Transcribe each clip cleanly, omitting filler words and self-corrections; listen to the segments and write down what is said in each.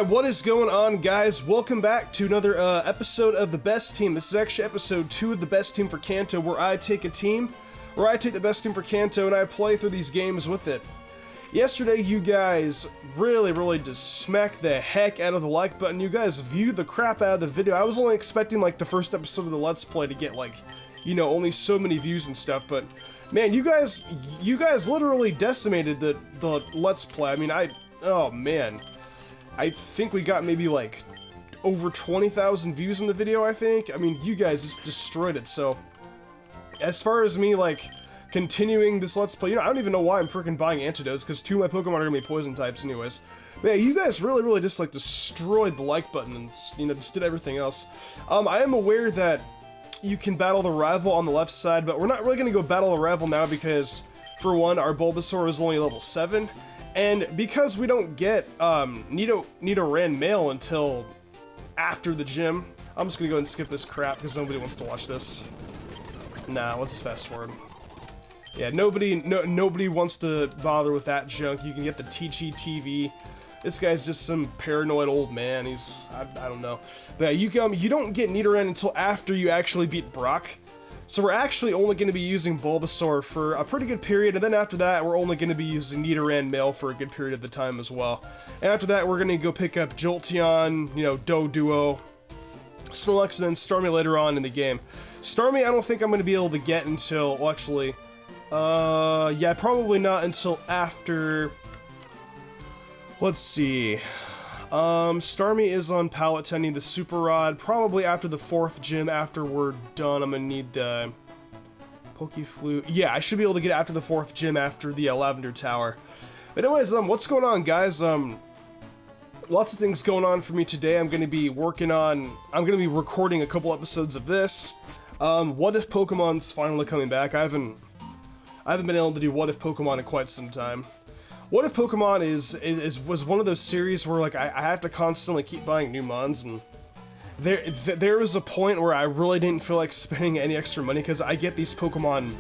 What is going on, guys? Welcome back to another episode of The Best Team. This is actually episode 2 of The Best Team for Kanto, where I take the best team for Kanto and I play through these games with it. Yesterday, you guys really just smacked the heck out of the like button. You guys viewed the crap out of the video. I was only expecting, like, the first episode of the Let's Play to get, like, you know, only so many views and stuff, but, man, you guys literally decimated the Let's Play. I mean, oh, man. I think we got maybe, like, over 20,000 views in the video, I think. I mean, you guys just destroyed it, so... As far as me, like, continuing this Let's Play, you know, I don't even know why I'm freaking buying antidotes, because 2 of my Pokemon are gonna be poison types anyways. But yeah, you guys really just, like, destroyed the like button and, you know, just did everything else. I am aware that you can battle the rival on the left side, but we're not really gonna go battle the rival now because, for one, our Bulbasaur is only level 7, and because we don't get, Nidoran Male until after the gym, I'm just gonna go and skip this crap because nobody wants to watch this. Nah, let's fast forward. Yeah, nobody wants to bother with that junk. You can get the Teachy TV. This guy's just some paranoid old man. I don't know. But yeah, you don't get Nidoran until after you actually beat Brock. So we're actually only going to be using Bulbasaur for a pretty good period, and then after that, we're only going to be using Nidoran Male for a good period of the time as well. And after that, we're going to go pick up Jolteon, you know, Doduo, Snorlax, and then Starmie later on in the game. Starmie, I don't think I'm going to be able to get until, well, actually, yeah, probably not until after, let's see, Starmie is on pallet tending the Super Rod, probably after the 4th gym. After we're done, I'm going to need the Pokeflute. Yeah, I should be able to get after the 4th gym after the Lavender Tower. But anyways, what's going on, guys? Lots of things going on for me today. I'm going to be recording a couple episodes of this. What If Pokemon's finally coming back. I haven't been able to do What If Pokemon in quite some time. What If Pokemon was one of those series where, like, I have to constantly keep buying new mons, and there was a point where I really didn't feel like spending any extra money because I get these Pokemon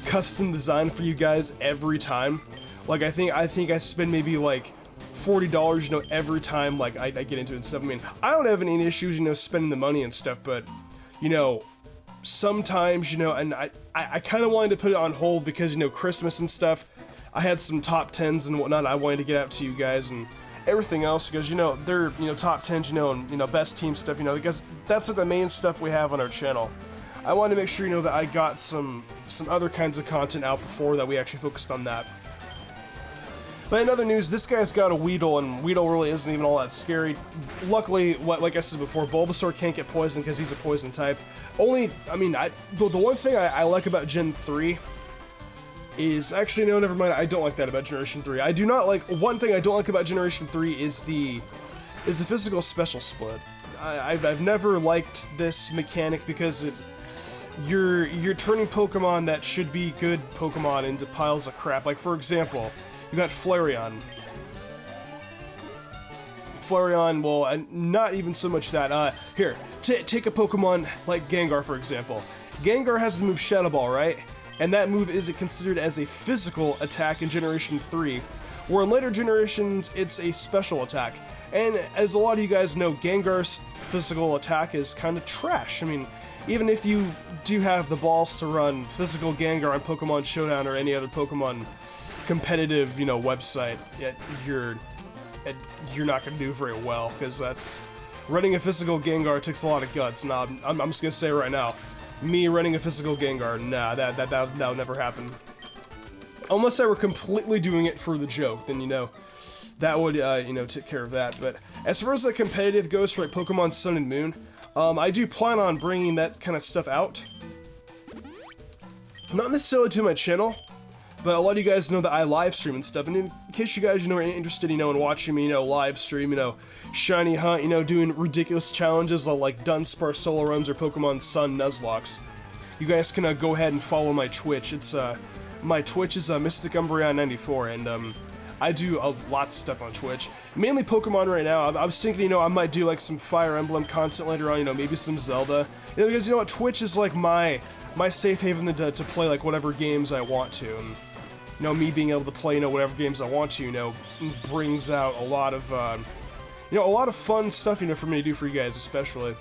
custom designed for you guys every time. Like, I think I spend maybe like $40, you know, every time, like, I get into it and stuff. I mean, I don't have any issues, you know, spending the money and stuff, but, you know, sometimes, you know, and I kind of wanted to put it on hold because, you know, Christmas and stuff, I had some top 10s and whatnot I wanted to get out to you guys, and everything else, because, you know, they're, you know, top 10s, you know, and, you know, best team stuff, you know, because that's like the main stuff we have on our channel. I wanted to make sure, you know, that I got some other kinds of content out before that we actually focused on that. But in other news, this guy's got a Weedle, and Weedle really isn't even all that scary. Luckily, like I said before, Bulbasaur can't get poisoned because he's a poison type. The one thing I like about Gen 3 is, actually, no, never mind, I don't like that about Generation 3. One thing I don't like about Generation 3 is the physical special split. I've never liked this mechanic because you're turning Pokemon that should be good Pokemon into piles of crap. Like, for example, you got Flareon. Well, not even so much that. Here, take a Pokemon like Gengar, for example. Gengar has the move Shadow Ball, right? And that move isn't considered as a physical attack in Generation 3, where in later generations, it's a special attack. And as a lot of you guys know, Gengar's physical attack is kind of trash. I mean, even if you do have the balls to run physical Gengar on Pokemon Showdown or any other Pokemon competitive, you know, website, you're not going to do very well, because that's... Running a physical Gengar takes a lot of guts. Nah, I'm just going to say right now, me running a physical Gengar, nah, that would never happen. Unless I were completely doing it for the joke, then, you know, that would, you know, take care of that. But as far as the competitive goes for, like, Pokemon Sun and Moon, I do plan on bringing that kind of stuff out. Not necessarily to my channel, but a lot of you guys know that I live stream and stuff, and in case you guys, you know, are interested, you know, in watching me, you know, live stream, you know, Shiny Hunt, you know, doing ridiculous challenges like Dunsparce solo runs or Pokemon Sun Nuzlocke, you guys can go ahead and follow my Twitch. It's, my Twitch is Mystic Umbreon 94, and, I do lots of stuff on Twitch. Mainly Pokemon right now. I was thinking, you know, I might do, like, some Fire Emblem content later on, you know, maybe some Zelda. You know, because, you know what, Twitch is, like, my safe haven to play, like, whatever games I want to, and... You know, me being able to play, you know, whatever games I want to, you know, brings out a lot of, you know, a lot of fun stuff, you know, for me to do for you guys, especially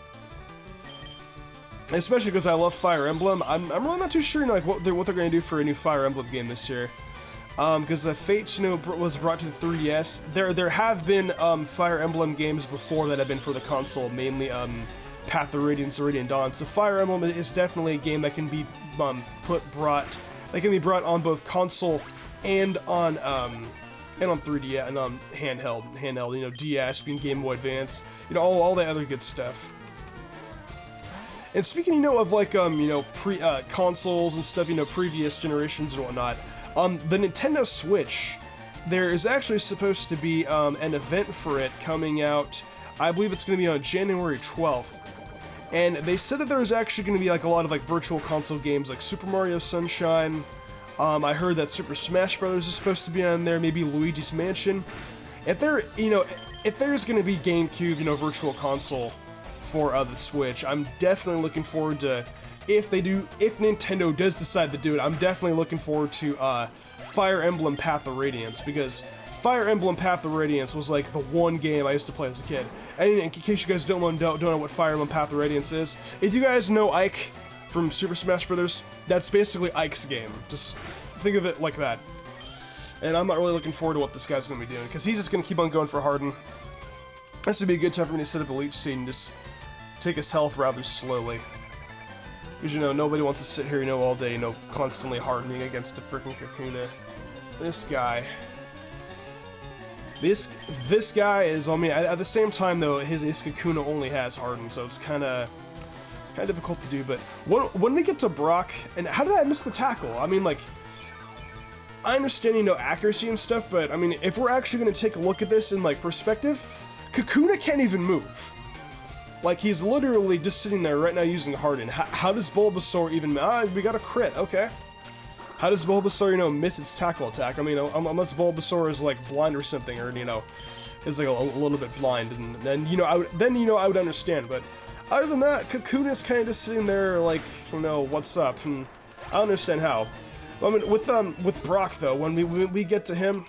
because I love Fire Emblem. I'm really not too sure, you know, like what they're going to do for a new Fire Emblem game this year. Because the Fates, you know, was brought to the 3DS. There have been Fire Emblem games before that have been for the console, mainly Path of Radiance, Viridian Dawn. So Fire Emblem is definitely a game that can be brought on both console and on 3D and on handheld, you know, DS, being Game Boy Advance, you know, all that other good stuff. And speaking, you know, of like you know, consoles and stuff, you know, previous generations and whatnot. The Nintendo Switch, there is actually supposed to be an event for it coming out. I believe it's going to be on January 12th. And they said that there was actually going to be like a lot of like virtual console games like Super Mario Sunshine. I heard that Super Smash Bros. Is supposed to be on there, maybe Luigi's Mansion. If there's going to be GameCube, you know, virtual console for the Switch, I'm definitely looking forward to. If Nintendo does decide to do it, I'm definitely looking forward to Fire Emblem Path of Radiance, because Fire Emblem Path of Radiance was like the one game I used to play as a kid. And in case you guys don't know what Fire Emblem Path of Radiance is, if you guys know Ike from Super Smash Bros., that's basically Ike's game. Just think of it like that. And I'm not really looking forward to what this guy's going to be doing, because he's just going to keep on going for Harden. This would be a good time for me to set up a Elite Seed and just take his health rather slowly. Because, you know, nobody wants to sit here, you know, all day, you know, constantly hardening against a freaking Kakuna. This guy. This guy is, I mean, at the same time, though, his Kakuna only has harden, so it's kind of difficult to do. But when we get to Brock, and how did I miss the tackle? I mean, like, I understand, you know, accuracy and stuff, but, I mean, if we're actually going to take a look at this in, like, perspective, Kakuna can't even move. Like, he's literally just sitting there right now using Harden. How does Bulbasaur even... we got a crit, okay. How does Bulbasaur, you know, miss its tackle attack? I mean, unless Bulbasaur is, like, blind or something, or, you know, is, like, a little bit blind, and then, you know, I would understand, but other than that, Kakuna's kind of just sitting there, like, you know, what's up, and I don't understand how. But, I mean, with Brock, though, when we get to him...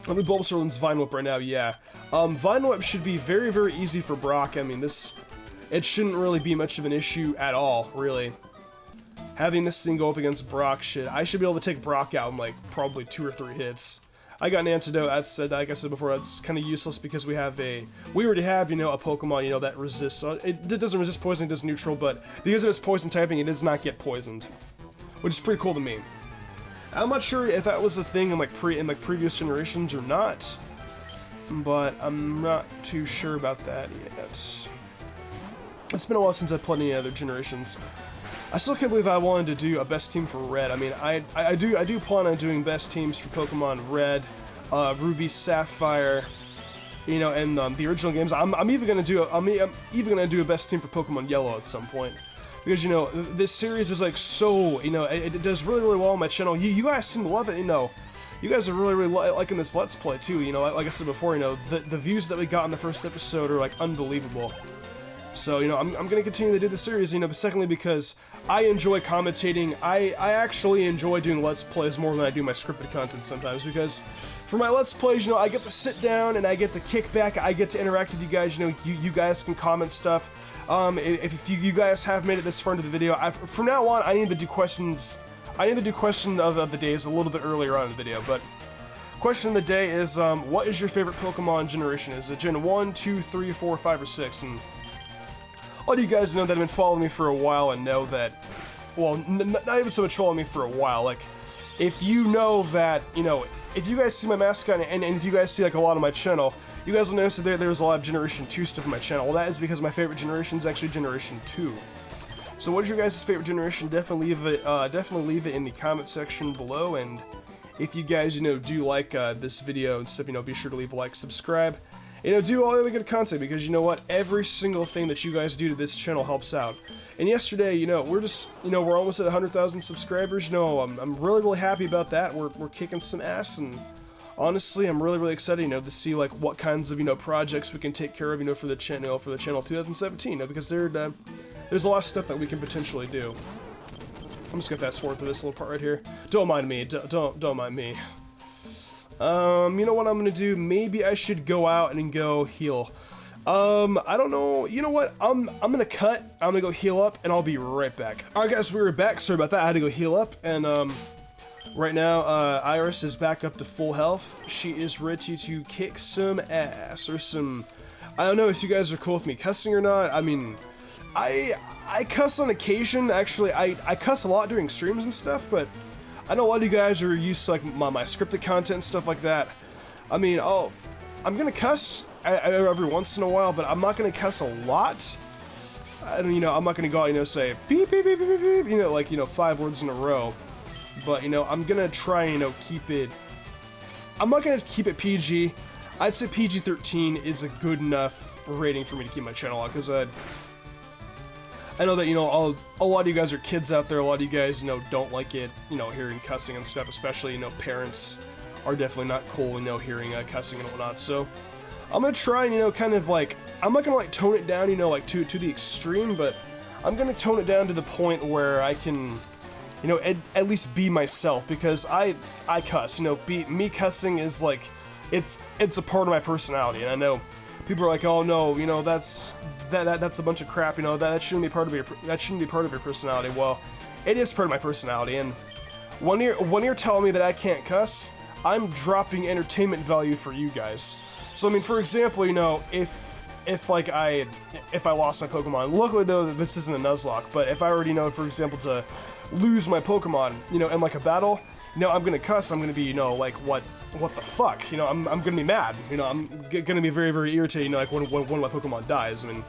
I mean, Bulbasaur learns Vine Whip right now, yeah. Vine Whip should be very, very easy for Brock. I mean, it shouldn't really be much of an issue at all, really. Having this thing go up against Brock, I should be able to take Brock out in, like, probably 2 or 3 hits. I got an antidote, like I said before, that's kind of useless because we already have, you know, a Pokemon, you know, that resists, it doesn't resist poison, it does neutral, but because of its poison typing, it does not get poisoned. Which is pretty cool to me. I'm not sure if that was a thing in previous generations or not, but I'm not too sure about that yet. It's been a while since I played any other generations. I still can't believe I wanted to do a best team for Red. I mean, I do plan on doing best teams for Pokemon Red, Ruby, Sapphire, you know, and the original games. I'm even gonna do a best team for Pokemon Yellow at some point. Because, you know, this series is, like, so, you know, it does really, really well on my channel. You guys seem to love it, you know. You guys are really, really liking this Let's Play, too, you know. Like I said before, you know, the views that we got in the first episode are, like, unbelievable. So, you know, I'm going to continue to do the series, you know, but secondly because I enjoy commentating. I actually enjoy doing Let's Plays more than I do my scripted content sometimes, because for my Let's Plays, you know, I get to sit down and I get to kick back, I get to interact with you guys, you know, you guys can comment stuff. If you guys have made it this far into the video, from now on, I need to do questions. I need to do question of the days a little bit earlier on in the video. But question of the day is, what is your favorite Pokemon generation? Is it Gen 1, 2, 3, 4, 5, or 6? And all you guys know that have been following me for a while and know that, well, not even so much following me for a while. Like, if you know that, you know, if you guys see my mascot and if you guys see like a lot of my channel, you guys will notice that there's a lot of Generation 2 stuff on my channel. Well, that is because my favorite generation is actually Generation 2. So what is your guys' favorite generation? Definitely leave it in the comment section below, and if you guys, you know, do like this video and stuff, you know, be sure to leave a like, subscribe, you know, do all the other good content, because you know what, every single thing that you guys do to this channel helps out. And yesterday, you know, we're almost at 100,000 subscribers. You know, I'm really, really happy about that. We're kicking some ass, and honestly, I'm really, really excited, you know, to see like what kinds of, you know, projects we can take care of, you know, for the channel 2017, you know, because there's a lot of stuff that we can potentially do. I'm just gonna fast forward through this little part right here. Don't mind me. Don't mind me. You know what I'm gonna do? Maybe I should go out and go heal. I don't know. You know what? I'm gonna cut. I'm gonna go heal up, and I'll be right back. All right, guys, we were back. Sorry about that. I had to go heal up, and right now, Iris is back up to full health. She is ready to kick some ass or some. I don't know if you guys are cool with me cussing or not. I mean, I cuss on occasion. Actually, I cuss a lot during streams and stuff, but I know a lot of you guys are used to like my scripted content and stuff like that. I mean, I'm gonna cuss every once in a while, but I'm not gonna cuss a lot. You know, I'm not gonna go out, you know, say beep beep beep beep beep, you know, like, you know, 5 words in a row. But, you know, I'm gonna try and, you know, keep it. I'm not gonna keep it PG. I'd say PG-13 is a good enough rating for me to keep my channel on, because I know that, you know, a lot of you guys are kids out there. A lot of you guys, you know, don't like it, you know, hearing cussing and stuff. Especially, you know, parents are definitely not cool, you know, hearing cussing and whatnot. So I'm gonna try and, you know, kind of like, I'm not gonna like tone it down, you know, like to the extreme, but I'm gonna tone it down to the point where I can, you know, at least be myself, because I cuss, you know, me cussing is like, it's a part of my personality, and I know people are like, oh no, you know, that's a bunch of crap, you know, that shouldn't be part of your personality. Well, it is part of my personality, and when you're telling me that I can't cuss, I'm dropping entertainment value for you guys. So I mean, for example, you know, if I lost my Pokemon, luckily though this isn't a Nuzlocke, but if I already know, for example, to lose my Pokemon, you know, in like a battle, you know, I'm gonna cuss. I'm gonna be, you know, like what the fuck, you know, I'm gonna be mad, you know, I'm gonna be very, very irritated, you know, like when one of my Pokemon dies. I mean,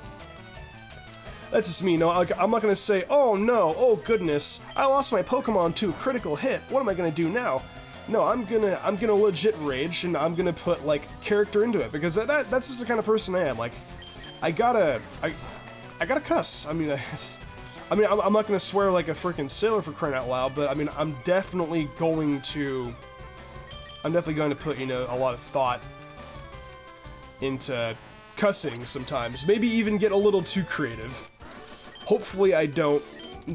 that's just me, you know, like, I'm not gonna say, oh no, oh goodness, I lost my Pokemon to a critical hit, what am I gonna do now? No, I'm gonna legit rage, and I'm gonna put like character into it, because that's just the kind of person I am. Like, I gotta cuss. I mean, I'm not gonna swear like a freaking sailor, for crying out loud, but I mean, I'm definitely going to put, you know, a lot of thought into cussing sometimes. Maybe even get a little too creative. Hopefully I don't,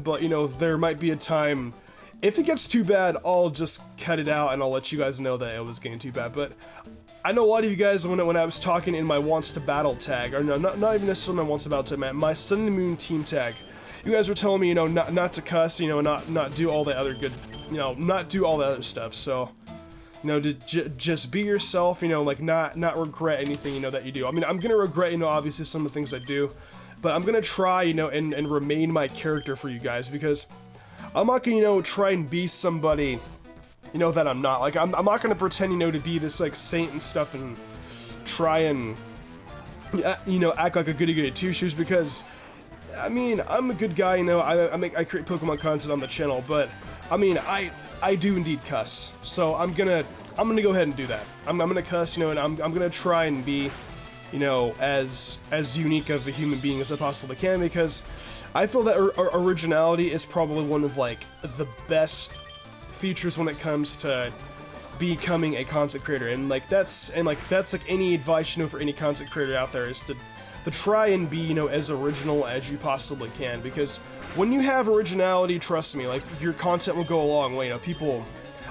but you know, there might be a time. If it gets too bad, I'll just cut it out and I'll let you guys know that it was getting too bad. But I know a lot of you guys, when I was talking in my Wants to Battle tag, or no, not even necessarily my Wants to Battle tag, my Sun and the Moon team tag, you guys were telling me, you know, not to cuss, you know, not do all the other good, you know, not do all the other stuff. So, you know, to just be yourself, you know, like not regret anything, you know, that you do. I mean, I'm gonna regret, you know, obviously some of the things I do, but I'm gonna try, you know, and remain my character for you guys, because I'm not gonna, you know, try and be somebody, you know, that I'm not. Like, I'm not gonna pretend, you know, to be this, like, saint and stuff and try and, you know, act like a goody-goody two-shoes, because, I mean, I'm a good guy, you know, I create Pokemon content on the channel, but, I mean, I do indeed cuss. So I'm gonna go ahead and do that. I'm gonna cuss, you know, and I'm gonna try and be, you know, as unique of a human being as I possibly can, because I feel that originality is probably one of, like, the best features when it comes to becoming a content creator, and like that's like any advice, you know, for any content creator out there, is to try and be, you know, as original as you possibly can, because when you have originality, trust me, like, your content will go a long way. You know,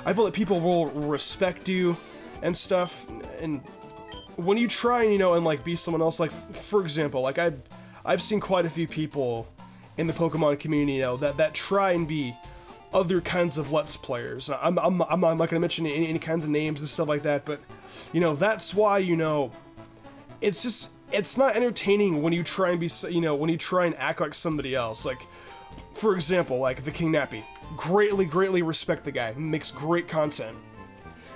I feel that people will respect you and stuff, and when you try and, you know, and like be someone else, like, for example, like I've seen quite a few people in the Pokemon community, you know, that try and be other kinds of Let's Players. I'm not gonna mention any kinds of names and stuff like that, but, you know, that's why, you know, it's not entertaining when you try and be, you know, when you try and act like somebody else. Like, for example, like the King Nappy. Greatly respect the guy. Makes great content.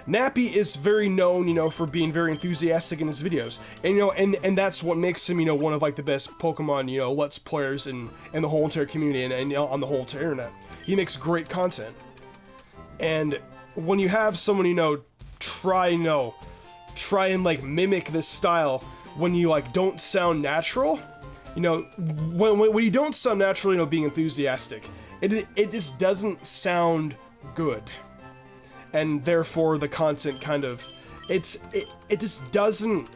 Nappy is very known, you know, for being very enthusiastic in his videos, and, you know, and that's what makes him, you know, one of, like, the best Pokemon, you know, Let's Players in the whole entire community, and you know, on the whole entire internet. He makes great content, and when you have someone, you know, try and like mimic this style, when you, like, don't sound natural, you know, when you don't sound natural, you know, being enthusiastic, it just doesn't sound good. And therefore the content kind of, it just doesn't,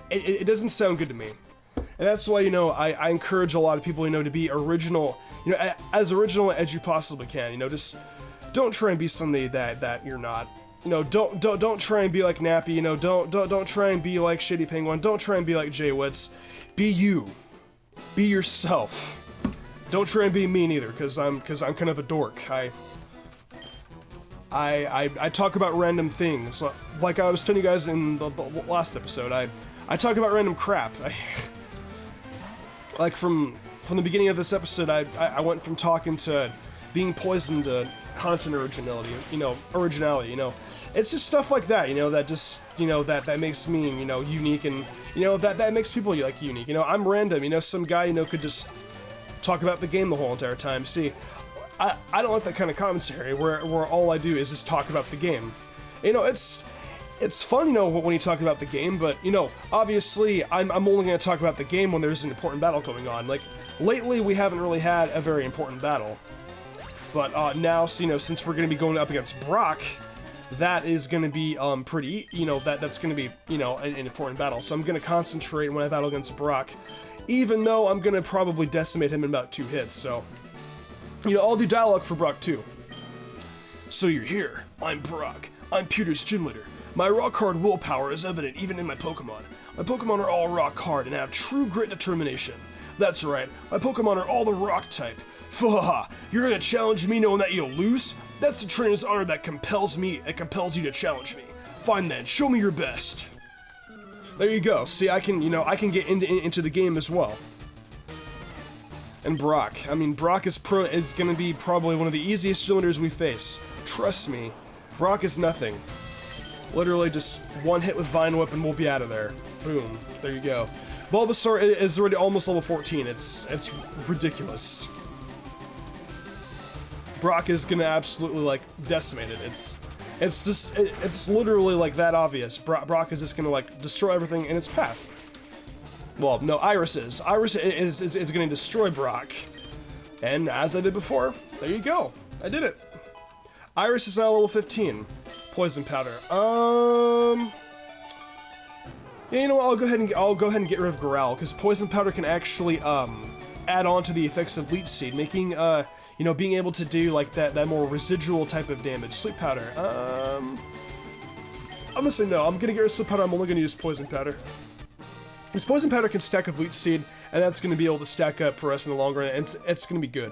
it doesn't sound good to me. And that's why, you know, I encourage a lot of people, you know, to be original, you know, as original as you possibly can. You know, just don't try and be somebody that you're not. don't try and be like Nappy, don't try and be like Shady Penguin, don't try and be like Jay Witz. Be you. Be yourself. Don't try and be me neither, because I'm kind of a dork. I talk about random things, like I was telling you guys in the last episode. I talk about random crap. Like from the beginning of this episode, I went from talking to being poisoned to content originality. It's just stuff like that. That just that makes me unique, and that makes people like unique. I'm random. Some guy could just talk about the game the whole entire time. See, I don't like that kind of commentary where all I do is just talk about the game. It's fun, when you talk about the game, but, obviously, I'm only going to talk about the game when there's an important battle going on. Like, lately, we haven't really had a very important battle. But, now, since we're going to be going up against Brock, that is going to be, pretty, that's going to be, an important battle. So I'm going to concentrate when I battle against Brock, even though I'm going to probably decimate him in about 2 hits, so... I'll do dialogue for Brock too. So you're here. I'm Brock. I'm Pewter's gym leader. My rock-hard willpower is evident even in my Pokemon. My Pokemon are all rock-hard and have true grit and determination. That's right, my Pokemon are all the rock type. Fahaha, you're gonna challenge me knowing that you'll lose? That's the trainer's honor that compels you to challenge me. Fine then, show me your best. There you go. See, I can get into the game as well. And Brock. Brock is gonna be probably one of the easiest cylinders we face. Trust me, Brock is nothing. Literally just one hit with Vine Whip and we'll be out of there. Boom. There you go. Bulbasaur is already almost level 14. It's ridiculous. Brock is gonna absolutely decimate it. It's literally that obvious. Brock is just gonna destroy everything in its path. Well, no, Iris is. Iris is going to destroy Brock. And as I did before, there you go. I did it. Iris is now level 15. Poison powder. Yeah, what? I'll go ahead and get rid of Growl, because poison powder can actually add on to the effects of Leech Seed, making being able to do that more residual type of damage. Sleep powder. I'm gonna say no. I'm gonna get rid of sleep powder. I'm only gonna use poison powder. This poison powder can stack with Leech Seed, and that's going to be able to stack up for us in the long run, and it's going to be good.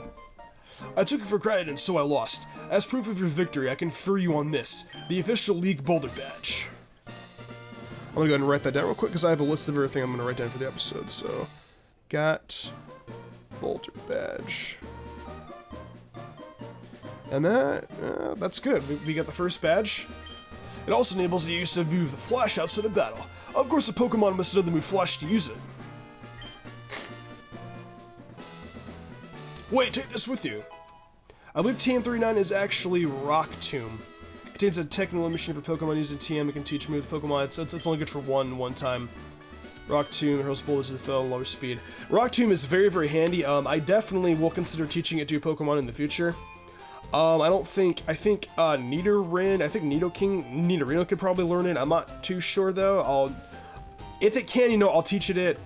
I took it for granted, and so I lost. As proof of your victory, I confer you on this, the official League Boulder Badge. I'm going to go ahead and write that down real quick, because I have a list of everything I'm going to write down for the episode, so... Got... Boulder Badge. And that's good. We got the first badge. It also enables the use of move the Flash outside of battle. Of course, a Pokemon must know the move Flash to use it. Wait, take this with you. I believe TM39 is actually Rock Tomb. It contains a technical machine for Pokemon using TM. It can teach moves to Pokemon. It's only good for one time. Rock Tomb hurls boulders to the field at lower speed. Rock Tomb is very, very handy. I definitely will consider teaching it to Pokemon in the future. I think Nidoran, Nidorino could probably learn it. I'm not too sure though. If it can, I'll teach it,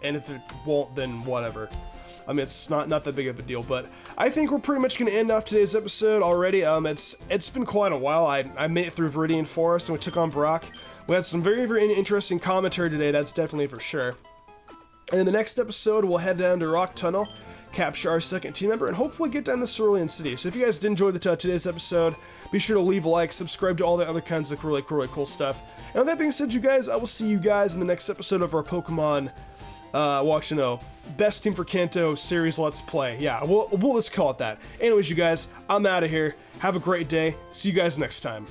and if it won't, then whatever. It's not that big of a deal, but I think we're pretty much going to end off today's episode already. It's been quite a while. I made it through Viridian Forest, and we took on Brock. We had some very, very interesting commentary today, that's definitely for sure. And in the next episode, we'll head down to Rock Tunnel, capture our second team member, and hopefully get down to Cerulean City. So if you guys did enjoy today's eebisode, be sure to leave a like, subscribe to all the other kinds of really cool stuff. And with that being said, you guys, I will see you guys in the next episode of our Pokemon, Best Team for Kanto series Let's Play. Yeah, we'll just call it that. Anyways, you guys, I'm out of here. Have a great day. See you guys next time.